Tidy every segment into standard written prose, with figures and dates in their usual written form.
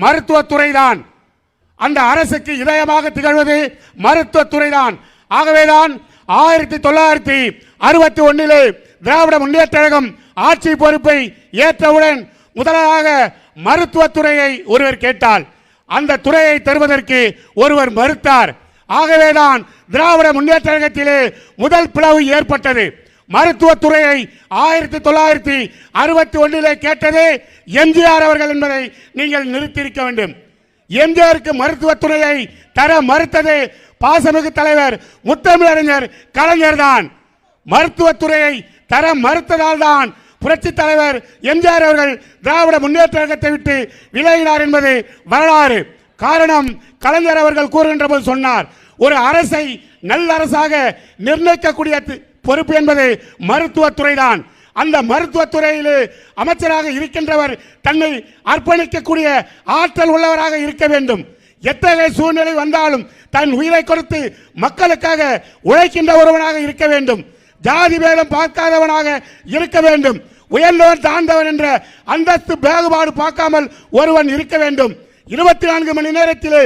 மருத்துவத்துறை தான். அந்த அரசுக்கு இதயமாக திகழ்வது மருத்துவத்துறை தான். ஆகவேதான் 1961 திராவிட முன்னேற்ற கழகம் ஆட்சி பொறுப்பை ஏற்றவுடன் முதலாக மருத்துவத்துறையை ஒருவர் கேட்டால் அந்த துறையை தருவதற்கு ஒருவர் மறுத்தார். ஆகவேதான் திராவிட முன்னேற்ற கழகத்திலே முதல் பிளவு ஏற்பட்டது. மருத்துவத்துறையை 1961 கேட்டதே எம்ஜிஆர் அவர்கள் என்பதை நீங்கள் நிறுத்தியிருக்க வேண்டும். எம்ஜிஆருக்கு மருத்துவத்துறையை தர மறுத்தது பாசமிகு தலைவர் முத்தமிழறிஞர் கலைஞர் தான். மருத்துவத்துறையை தர மறுத்ததால் தான் புரட்சி தலைவர் எம்ஜிஆர் அவர்கள் திராவிட முன்னேற்ற கழகத்தை விட்டு விலகினார் என்பது வரலாறு. காரணம், கலைஞர் அவர்கள் கூறுகின்ற போது சொன்னார், ஒரு அரசை நல்ல அரசாக நிர்ணயிக்கக்கூடிய பொறுப்பு என்பது மருத்துவத்துறை தான். அந்த மருத்துவத்துறையில் அமைச்சராக இருக்கின்றவர் தன்னை அர்ப்பணிக்கக்கூடிய ஆற்றல் உள்ளவராக இருக்க வேண்டும். எத்தகைய சூழ்நிலை வந்தாலும் தன் உயிரை கொடுத்து மக்களுக்காக உழைக்கின்ற ஒருவனாக இருக்க வேண்டும். ஜாதி பேதம் பார்க்காதவனாக இருக்க வேண்டும். உயர்ந்தவன் தாழ்ந்தவன் என்ற அந்தஸ்து பேகுபாடு பார்க்காமல் ஒருவன் இருக்க வேண்டும். 24 மணி நேரத்தில்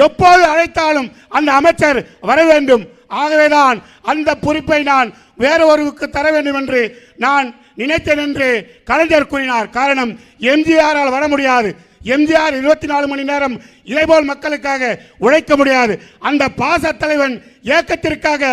எப்போது அழைத்தாலும் அந்த அமைச்சர் வர வேண்டும். ஆகவேதான் அந்த பொறுப்பை நான் வேறு ஒருவருக்கு தர வேண்டும் என்று நான் நினைத்தேன் என்று கலைஞர் கூறினார். காரணம், எம்ஜிஆரால் வர முடியாது. எம்ஜிஆர் 24 மணி நேரம் இதேபோல் மக்களுக்காக உழைக்க முடியாது. அந்த பாச தலைவன் இயக்கத்திற்காக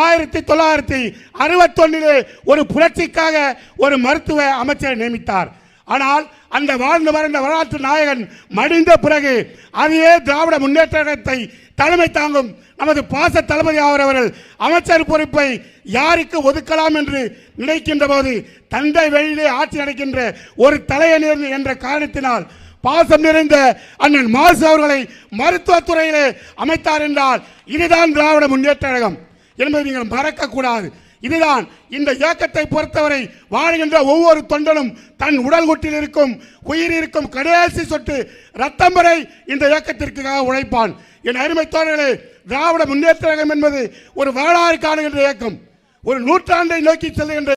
1961 ஒரு புரட்சிக்காக ஒரு மருத்துவ அமைச்சரை நியமித்தார். ஆனால் அந்த வாழ்ந்து மறைந்த வரலாற்று நாயகன் மடிந்த பிறகு அதே திராவிட முன்னேற்ற கழகத்தை தலைமை தாங்கும் நமது பாச தளபதி அவர்கள் அமைச்சர் பொறுப்பை யாருக்கு ஒதுக்கலாம் என்று நினைக்கின்ற போது தந்தை வெளியிலே ஆட்சி நடக்கின்ற ஒரு தலையணியர் என்ற காரணத்தினால் பாசம் நிறைந்த அண்ணன் மாசு அவர்களை மருத்துவத்துறையிலே அமைத்தார் என்றால் இதுதான் திராவிட முன்னேற்ற கழகம் என்பதை நீங்கள் மறக்கக்கூடாது. இதுதான் இந்த இயக்கத்தை பொறுத்தவரை வாழ்கின்ற ஒவ்வொரு தொண்டனும் தன் உடல் குட்டில் இருக்கும் உயிர் இருக்கும் கடைசி சொட்டு ரத்தம் வரை இந்த இயக்கத்திற்காக உழைப்பான். என் அருமை தோழர்களே, திராவிட முன்னேற்ற கழகம் என்பது ஒரு வரலாறு காணுகின்ற இயக்கம், ஒரு நூற்றாண்டை நோக்கி செல்லுகின்ற